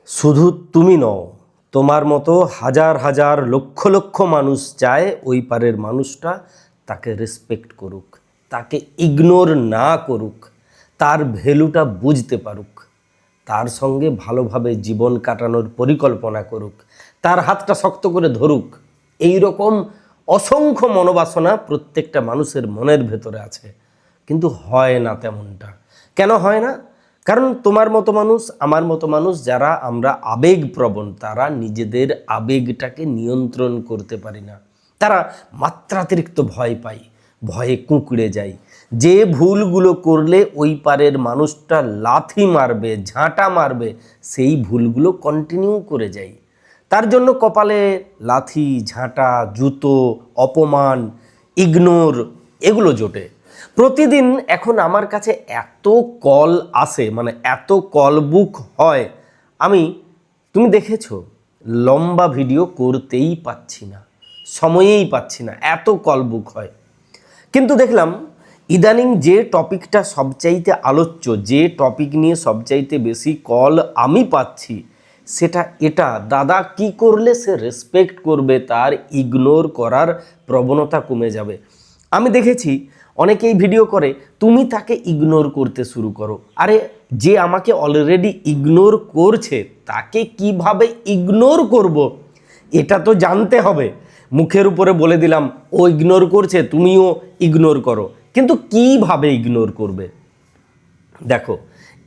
শুধু তুমি নও, তোমার মতো হাজার হাজার লক্ষ লক্ষ মানুষ চায় ওই পারের মানুষটা তাকে রেসপেক্ট করুক, তাকে ইগনোর না করুক, তার ভ্যালুটা বুঝতে পারুক, তার সঙ্গে ভালোভাবে জীবন কাটানোর পরিকল্পনা করুক, তার হাতটা শক্ত করে ধরুক। এই রকম অসংখ্য মনোবাসনা প্রত্যেকটা মানুষের মনের ভেতরে আছে, কিন্তু হয় না তেমনটা। কেন হয় না? কারণ তোমার মতো মানুষ, আমার মতো মানুষ যারা আমরা আবেগপ্রবণ, তারা নিজেদের আবেগটাকে নিয়ন্ত্রণ করতে পারি না। তারা মাত্রাতিরিক্ত ভয় পায়, ভয়ে কুঁকড়ে যায়। যে ভুলগুলো করলে ওই পারের মানুষটা লাথি মারবে, ঝাঁটা মারবে, সেই ভুলগুলো কন্টিনিউ করে যায়। তার জন্য কপালে লাথি, ঝাঁটা, জুতো, অপমান, ইগনোর এগুলো জোটে প্রতিদিন। এখন আমার কাছে এত কল আসে, মানে এত কল বুক হয়, তুমি দেখেছো লম্বা ভিডিও করতেই পাচ্ছি না, সময়েই পাচ্ছি না, এত কল বুক হয়। কিন্তু দেখলাম ইদানিং যে টপিকটা সবচাইতে আলোচ্য, যে টপিক নিয়ে সবচাইতে বেশি কল আমি পাচ্ছি, সেটা এটা, দাদা কি করলে সে রেসপেক্ট করবে, তার ইগনোর করার প্রবণতা কমে যাবে। আমি দেখেছি অনেকেই ভিডিও করে, তুমি তাকে ইগনোর করতে শুরু করো। আরে যে আমাকে অলরেডি ইগনোর করছে তাকে কিভাবে ইগনোর করব এটা তো জানতে হবে। মুখের উপরে বলে দিলাম ও ইগনোর করছে, তুমিও ইগনোর করো, কিন্তু কিভাবে ইগনোর করবে? দেখো,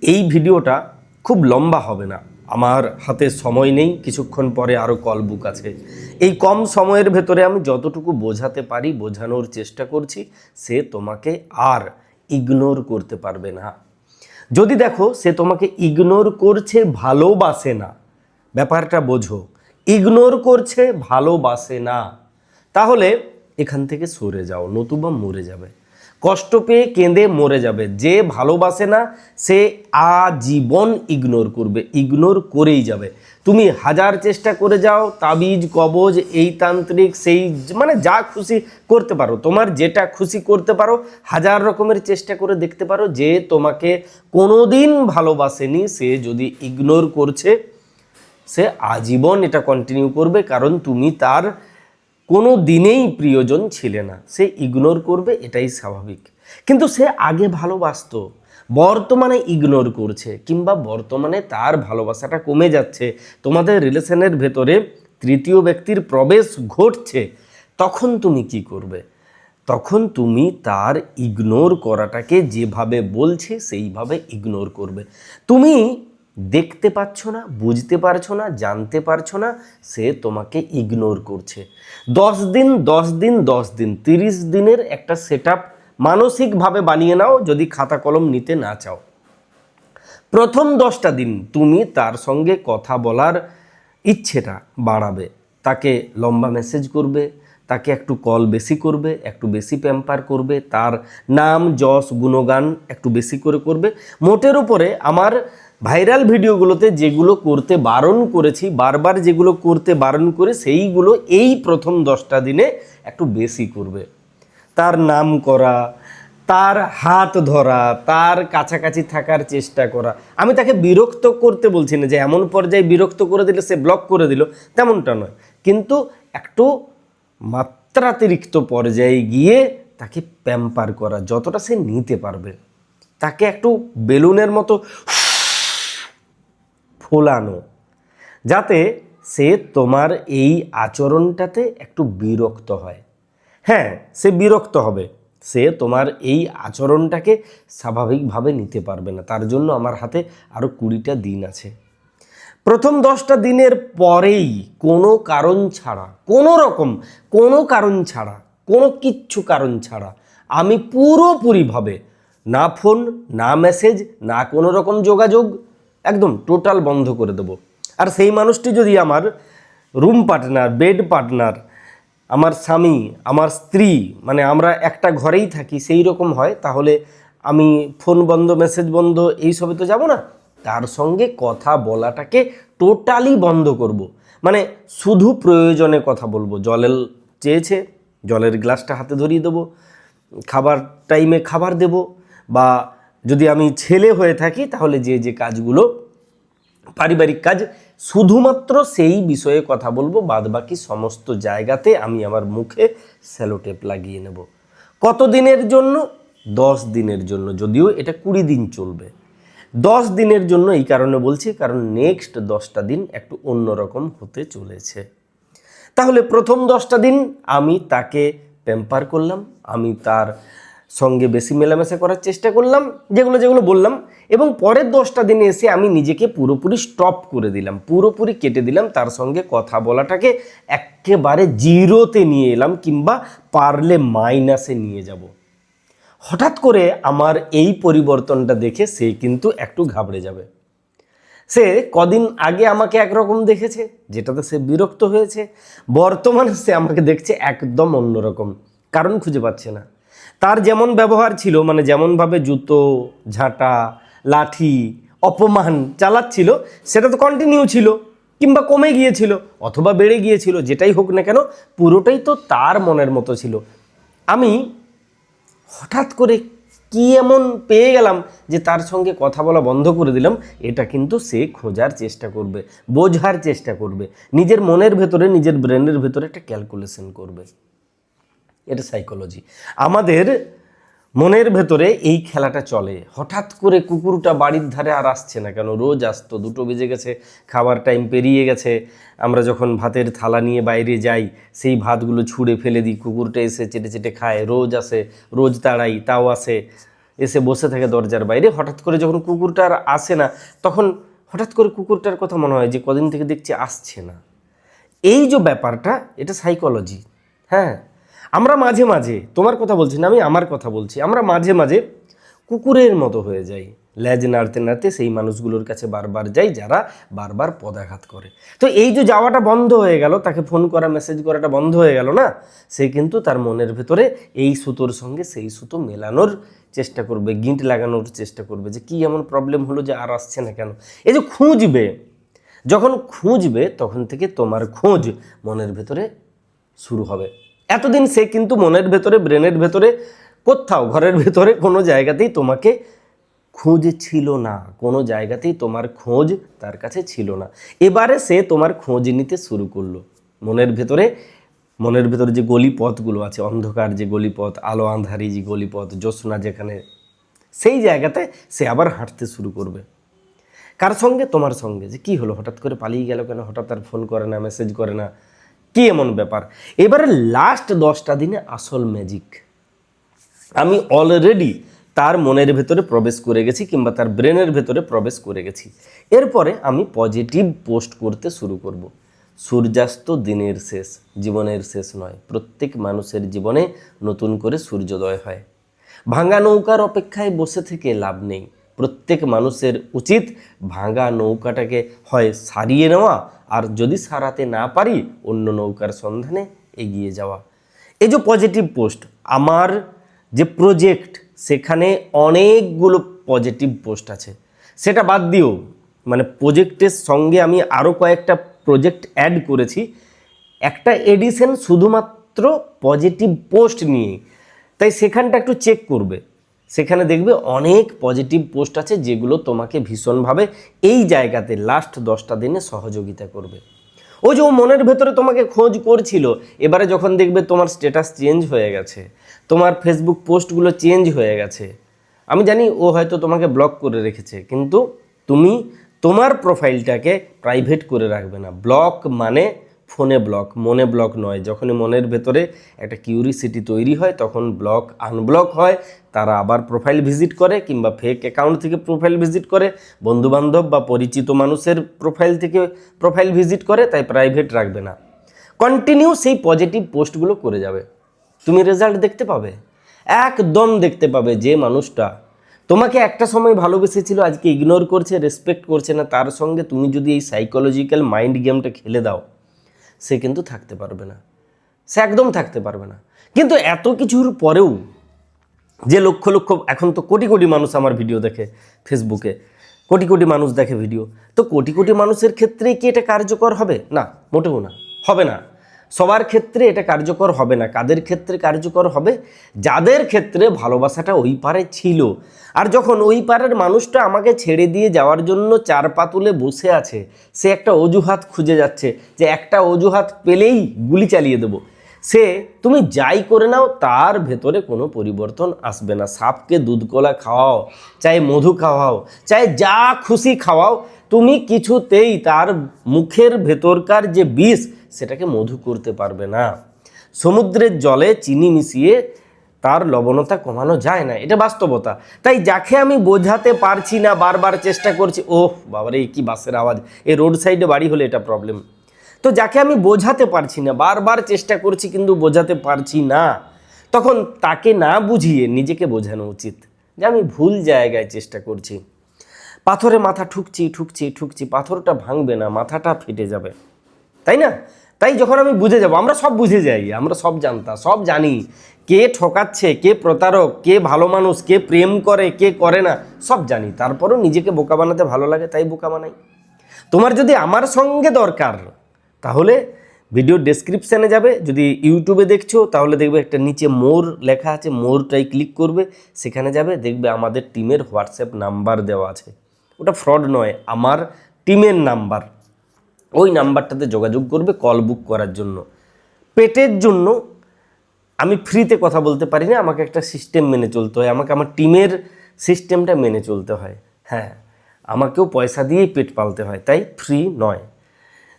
এই ভিডিওটা খুব লম্বা হবে না, আমার হাতে সময় নেই, কিছুক্ষণ পরে আরও কল বুক আছে। এই কম সময়ের ভেতরে আমি যতটুকু বোঝাতে পারি বোঝানোর চেষ্টা করছি। সে তোমাকে আর ইগনোর করতে পারবে না। যদি দেখো সে তোমাকে ইগনোর করছে, ভালোবাসে না, ব্যাপারটা বোঝো, ইগনোর করছে, ভালোবাসে না, তাহলে এখান থেকে সরে যাও, নতুবা মরে যাবে, কষ্ট পেয়ে কেঁদে মরে যাবে। যে ভালোবাসে না সে আজীবন ইগনোর করবে, ইগনোর করেই যাবে। তুমি হাজার চেষ্টা করে যাও, তাবিজ কবজ, এই তান্ত্রিক সেই, মানে যা খুশি করতে পারো, তোমার যেটা খুশি করতে পারো, হাজার রকমের চেষ্টা করে দেখতে পারো। যে তোমাকে কোনোদিন ভালোবাসেনি, সে যদি ইগনোর করছে, সে আজীবন এটা কন্টিনিউ করবে, কারণ তুমি তার কোনো দিনেই প্রিয়জন ছিলে না, সে ইগনোর করবে, এটাই স্বাভাবিক। কিন্তু সে আগে ভালোবাসতো, বর্তমানে ইগনোর করছে, কিংবা বর্তমানে তার ভালোবাসাটা কমে যাচ্ছে, তোমাদের রিলেশনের ভেতরে তৃতীয় ব্যক্তির প্রবেশ ঘটছে, তখন তুমি কি করবে? তখন তুমি তার ইগনোর করাটাকে যেভাবে বলছে সেইভাবে ইগনোর করবে। তুমি দেখতে পাচ্ছ না, বুঝতে পারছো না, জানতে পারছো না সে তোমাকে ইগনোর করছে। 10 দিন 10 দিন 10 দিন 30 দিনের একটা সেটআপ মানসিকভাবে বানিয়ে নাও, যদি খাতা কলম নিতে না চাও। প্রথম 10টা দিন তুমি তার সঙ্গে কথা বলার ইচ্ছেটা বাড়াবে, তাকে লম্বা মেসেজ করবে, তাকে একটু কল বেশি করবে, একটু বেশি প্যাম্পার করবে, তার নাম যশ গুণগান একটু বেশি করে করবে। মোটের উপরে আমার ভাইরাল ভিডিওগুলোতে যেগুলো করতে বারণ করেছি, বারবার যেগুলো করতে বারণ করে, সেইগুলো এই প্রথম 10টা দিনে একটু বেশি করবে। তার নাম করা, তার হাত ধরা, তার কাছাকাছি থাকার চেষ্টা করা। আমি তাকে বিরক্ত করতে বলছি না যে এমন পর্যায়ে বিরক্ত করে দিলে সে ব্লক করে দিল, তেমনটা নয়, কিন্তু একটু মাত্রাতিরিক্ত পর্যায়ে গিয়ে তাকে প্যাম্পার করা, যতটা সে নিতে পারবে। তাকে একটু বেলুনের মতো ফোলানো, যাতে সে তোমার এই আচরণটাতে একটু বিরক্ত হয়। হ্যাঁ, সে বিরক্ত হবে, সে তোমার এই আচরণটাকে স্বাভাবিকভাবে নিতে পারবে না। তার জন্য আমার হাতে আরও 20টা দিন আছে। প্রথম 10টা দিনের পরেই কোনো কারণ ছাড়া, কোনো কারণ ছাড়া, কোনো কিচ্ছু কারণ ছাড়া আমি পুরোপুরিভাবে না ফোন, না মেসেজ, না কোনো রকম যোগাযোগ, একদম টোটাল বন্ধ করে দেব। আর সেই মানুষটি যদি আমার রুম পার্টনার, বেড পার্টনার, আমার স্বামী, আমার স্ত্রী, মানে আমরা একটা ঘরেই থাকি, সেই রকম হয়, তাহলে আমি ফোন বন্ধ, মেসেজ বন্ধ, এইসবে তো যাব না। তার সঙ্গে কথা বলাটাকে টোটালি বন্ধ করব। মানে শুধু প্রয়োজনে কথা বলবো। জলের চেয়েছে, জলের গ্লাসটা হাতে ধরিয়ে দেবো, খাবার টাইমে খাবার দেব, বা যদি আমি ছেলে হয়ে থাকি তাহলে যে যে কাজগুলো পারিবারিক কাজ, শুধুমাত্র সেই বিষয়ে কথা বলবো, বাদবাকি সমস্ত জায়গাতে আমি আমার মুখে সেলোটেপ লাগিয়ে নেব। কত দিনের জন্য? 10 দিনের জন্য, যদিও এটা 20 দিন চলবে। 10 দিনের জন্য এই কারণে বলছি, কারণ নেক্সট 10টা দিন একটু অন্যরকম হতে চলেছে। তাহলে প্রথম 10টা দিন আমি তাকে প্যাম্পার করলাম, আমি তার সঙ্গে বেশি মেলামেশা করার চেষ্টা করলাম, যেগুলো বললাম, এবং পরের 10টা দিনে এসে আমি নিজেকে পুরোপুরি স্টপ করে দিলাম, পুরোপুরি কেটে দিলাম, তার সঙ্গে কথা বলাটাকে একেবারে জিরোতে নিয়ে এলাম, কিংবা পারলে মাইনাসে নিয়ে যাব। হঠাৎ করে আমার এই পরিবর্তনটা দেখে সে কিন্তু একটু ঘাবড়ে যাবে। সে কদিন আগে আমাকে একরকম দেখেছে, যেটাতে সে বিরক্ত হয়েছে, বর্তমানে সে আমাকে দেখছে একদম অন্যরকম, কারণ খুঁজে পাচ্ছে না। তার যেমন ব্যবহার ছিল, মানে যেমনভাবে জুতো, ঝাঁটা, লাঠি, অপমান চালাচ্ছিল, সেটা তো কন্টিনিউ ছিল, কিংবা কমে গিয়েছিল অথবা বেড়ে গিয়েছিল, যেটাই হোক না কেন পুরোটাই তো তার মনের মতো ছিল। আমি হঠাৎ করে কি এমন পেয়ে গেলাম যে তার সঙ্গে কথা বলা বন্ধ করে দিলাম, এটা কিন্তু সে খোঁজার চেষ্টা করবে, বোঝার চেষ্টা করবে, নিজের মনের ভেতরে, নিজের ব্রেনের ভেতরে একটা ক্যালকুলেশন করবে। এটা সাইকোলজি। আমাদের মনের ভেতরে এই খেলাটা চলে। হঠাৎ করে কুকুরটা বাড়ির ধারে আর আসছে না কেন? রোজ আসতো, 2টো বেজে গেছে, খাবার টাইম পেরিয়ে গেছে, আমরা যখন ভাতের থালা নিয়ে বাইরে যাই, সেই ভাতগুলো ছুঁড়ে ফেলে দিই, কুকুরটা এসে চেটে চেটে খায়, রোজ আসে, রোজ তাড়াই, তাও আসে, এসে বসে থাকে দরজার বাইরে। হঠাৎ করে যখন কুকুরটা আর আসে না, তখন হঠাৎ করে কুকুরটার কথা মনে হয় যে কদিন থেকে দেখছি আসছে না। এই যে ব্যাপারটা, এটা সাইকোলজি। হ্যাঁ, আমরা মাঝে মাঝে, তোমার কথা বলছি না, আমি আমার কথা বলছি, আমরা মাঝে মাঝে কুকুরের মতো হয়ে যাই, লেজ নাড়তে নাড়তে সেই মানুষগুলোর কাছে বারবার যাই যারা বারবার পদাঘাত করে। তো এই যে যাওয়াটা বন্ধ হয়ে গেল, তাকে ফোন করা, মেসেজ করাটা বন্ধ হয়ে গেল না, সে কিন্তু তার মনের ভেতরে এই সুতোর সঙ্গে সেই সুতো মেলানোর চেষ্টা করবে, গিঁট লাগানোর চেষ্টা করবে, যে কি এমন প্রবলেম হলো যে আর আসছে না কেন। এই যে খুঁজবে, যখন খুঁজবে তখন থেকে তোমার খোঁজ মনের ভেতরে শুরু হবে। এতদিন সে কিন্তু মনের ভেতরে, ব্রেনের ভেতরে, কোথাও ঘরের ভেতরে কোনো জায়গাতেই তোমাকে খোঁজ ছিল না, কোনো জায়গাতেই তোমার খোঁজ তার কাছে ছিল না। এবারে সে তোমার খোঁজ নিতে শুরু করলো মনের ভেতরে। মনের ভেতরে যে গলিপথগুলো আছে, অন্ধকার যে গলিপথ, আলো আঁধারি যে গলিপথ, জ্যোৎস্না যেখানে, সেই জায়গাতে সে আবার হাঁটতে শুরু করবে। কার সঙ্গে? তোমার সঙ্গে। যে কি হলো, হঠাৎ করে পালিয়ে গেল কেন, হঠাৎ আর ফোন করে না, মেসেজ করে না, কি এমন ব্যাপার? এবারে লাস্ট 10টা দিনে আসল ম্যাজিক। আমি অলরেডি তার মনের ভেতরে প্রবেশ করে গেছি, কিংবা তার ব্রেনের ভেতরে প্রবেশ করে গেছি। এরপরে আমি পজিটিভ পোস্ট করতে শুরু করব। সূর্যাস্ত দিনের শেষ, জীবনের শেষ নয়। প্রত্যেক মানুষের জীবনে নতুন করে সূর্যোদয় হয়। ভাঙা নৌকার অপেক্ষায় বসে থেকে লাভ নেই। প্রত্যেক মানুষের উচিত ভাঙা নৌকাটাকে হয় সারিয়ে নেওয়া, আর যদি সারাতে না পারি অন্য নৌকার সন্ধানে এগিয়ে যাওয়া। এই যে পজিটিভ পোস্ট, আমার যে প্রজেক্ট, সেখানে অনেকগুলো পজিটিভ পোস্ট আছে। সেটা বাদ দিও, মানে প্রজেক্টের সঙ্গে আমি আরও কয়েকটা প্রজেক্ট অ্যাড করেছি, একটা এডিশন শুধুমাত্র পজিটিভ পোস্ট নিয়ে। তাই সেখানটা একটু চেক করবে, সেখানে দেখবে অনেক পজিটিভ পোস্ট আছে যেগুলো তোমাকে ভীষণভাবে এই জায়গাতে লাস্ট 10টা দিনে সহযোগিতা করবে। ওই যে ও মনের ভেতরে তোমাকে খোঁজ করছিল, এবারে যখন দেখবে তোমার স্ট্যাটাস চেঞ্জ হয়ে গেছে, তোমার ফেসবুক পোস্টগুলো চেঞ্জ হয়ে গেছে, আমি জানি ও হয়তো তোমাকে ব্লক করে রেখেছে, কিন্তু তুমি তোমার প্রোফাইলটাকে প্রাইভেট করে রাখবে না। ব্লক মানে ফোনে ব্লক, মনে ব্লক নয়। যখনই মনের ভেতরে একটা কিউরিসিটি তৈরি হয়, তখন ব্লক আনব্লক হয়, তারা আবার প্রোফাইল ভিজিট করে, কিংবা ফেক অ্যাকাউন্ট থেকে প্রোফাইল ভিজিট করে, বন্ধুবান্ধব বা পরিচিত মানুষের প্রোফাইল থেকে প্রোফাইল ভিজিট করে। তাই প্রাইভেট রাখবে না, কন্টিনিউ সেই পজিটিভ পোস্টগুলো করে যাবে। তুমি রেজাল্ট দেখতে পাবে, একদম দেখতে পাবে। যে মানুষটা তোমাকে একটা সময় ভালোবেসেছিল, আজকে ইগনোর করছে, রেসপেক্ট করছে না, তার সঙ্গে তুমি যদি এই সাইকোলজিক্যাল মাইন্ড গেমটা খেলে দাও, সে কিন্তু থাকতে পারবে না, সে একদম থাকতে পারবে না। কিন্তু এত কিছুর পরেও যে লক্ষ লক্ষ, এখন তো কোটি কোটি মানুষ আমার ভিডিও দেখে, ফেসবুকে কোটি কোটি মানুষ দেখে ভিডিও, তো কোটি কোটি মানুষের ক্ষেত্রেই কি এটা কার্যকর হবে? না, মোটেও না, হবে না। সবার ক্ষেত্রে এটা কার্যকর হবে না। কাদের ক্ষেত্রে কার্যকর হবে? যাদের ক্ষেত্রে ভালোবাসাটা ওই পারে ছিল, আর যখন ওই পারের মানুষটা আমাকে ছেড়ে দিয়ে যাওয়ার জন্য চার পা তুলে বসে আছে, সে একটা অজুহাত খুঁজে যাচ্ছে যে একটা অজুহাত পেলেই গুলি চালিয়ে দেবো, সে তুমি যাই করে নাও তার ভেতরে কোনো পরিবর্তন আসবে না। সাপকে দুধ কলা খাওয়াও, চাই মধু খাওয়াও, চাই যা খুশি খাওয়াও, তুমি কিছুতেই তার মুখের ভেতরকার যে বিষ সেটাকে মধু করতে পারবে না। সমুদ্রের জলে চিনি মিশিয়ে তার লবণতা কমানো যায় না, এটা বাস্তবতা। তাই যাকে আমি বোঝাতে পারছি না, বারবার চেষ্টা করছি, ওহ বাবারে কি বাসের আওয়াজ, এই রোড সাইডে বাড়ি হলে এটা প্রবলেম। তো যাকে আমি বোঝাতে পারছি না, বারবার চেষ্টা করছি কিন্তু বোঝাতে পারছি না, তখন তাকে না বুঝিয়ে নিজেকে বোঝানো উচিত যে আমি ভুল জায়গায় চেষ্টা করছি। পাথরে মাথা ঠুকছি ঠুকছি ঠুকছি, পাথরটা ভাঙবে না, মাথাটা ফেটে যাবে, তাই না? তাই যখন আমি বুঝে যাব, আমরা সব বুঝে যাই, আমরা সব জানতা, সব জানি কে ঠকাচ্ছে, কে প্রতারক, কে ভালো মানুষ, কে প্রেম করে, কে করে না, সব জানি। তারপরও নিজেকে বোকা বানাতে ভালো লাগে, তাই বোকা বানাই। তোমার যদি আমার সঙ্গে দরকার, তাহলে ভিডিও ডেসক্রিপশানে যাবে, যদি ইউটিউবে দেখছো তাহলে দেখবে একটা নিচে মোর লেখা আছে, মোরটাই ক্লিক করবে, সেখানে যাবে, দেখবে আমাদের টিমের হোয়াটসঅ্যাপ নাম্বার দেওয়া আছে। ওটা ফ্রড নয়, আমার টিমের নাম্বার। ওই নাম্বারটাতে যোগাযোগ করবে কল বুক করার জন্য। পেটের জন্য আমি ফ্রিতে কথা বলতে পারি না, আমাকে একটা সিস্টেম মেনে চলতে হয়, আমাকে আমার টিমের সিস্টেমটা মেনে চলতে হয়। হ্যাঁ, আমাকেও পয়সা দিয়েই পেট পালতে হয়, তাই ফ্রি নয়।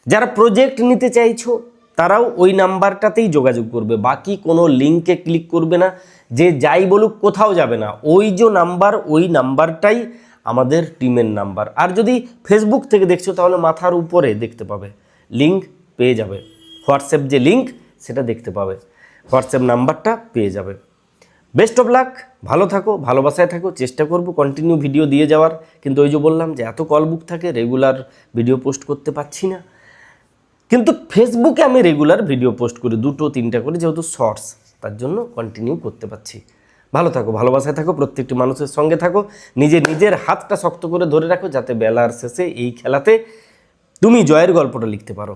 যারা প্রজেক্ট নিতে চাইছো তারাও ওই নাম্বারটাতেই যোগাযোগ করবে, বাকি কোনো লিঙ্কে ক্লিক করবে না, যে যাই বলুক কোথাও যাবে না। ওই যে নাম্বার, ওই নাম্বারটাই আমাদের টিমের নাম্বার। আর যদি ফেসবুক থেকে দেখছো তাহলে মাথার উপরে দেখতে পাবে, লিঙ্ক পেয়ে যাবে, হোয়াটসঅ্যাপ যে লিঙ্ক সেটা দেখতে পাবে, হোয়াটসঅ্যাপ নাম্বারটা পেয়ে যাবে। বেস্ট অফ লাক, ভালো থাকো, ভালোবাসায় থাকো। চেষ্টা করব কন্টিনিউ ভিডিও দিয়ে যাওয়ার, কিন্তু ওই যে বললাম যে এত কল বুক থাকে, রেগুলার ভিডিও পোস্ট করতে পারছি না। কিন্তু ফেসবুকে আমি রেগুলার ভিডিও পোস্ট করি, 2-3টা করে, যেহেতু শর্টস, তার জন্য কন্টিনিউ করতে পারছি। ভালো থাকো, ভালোবাসায় থাকো, প্রত্যেকটি মানুষের সঙ্গে থাকো, নিজের হাতটা শক্ত করে ধরে রাখো, যাতে বেলার শেষে এই খেলাতে তুমি জয়ের গল্পটা লিখতে পারো।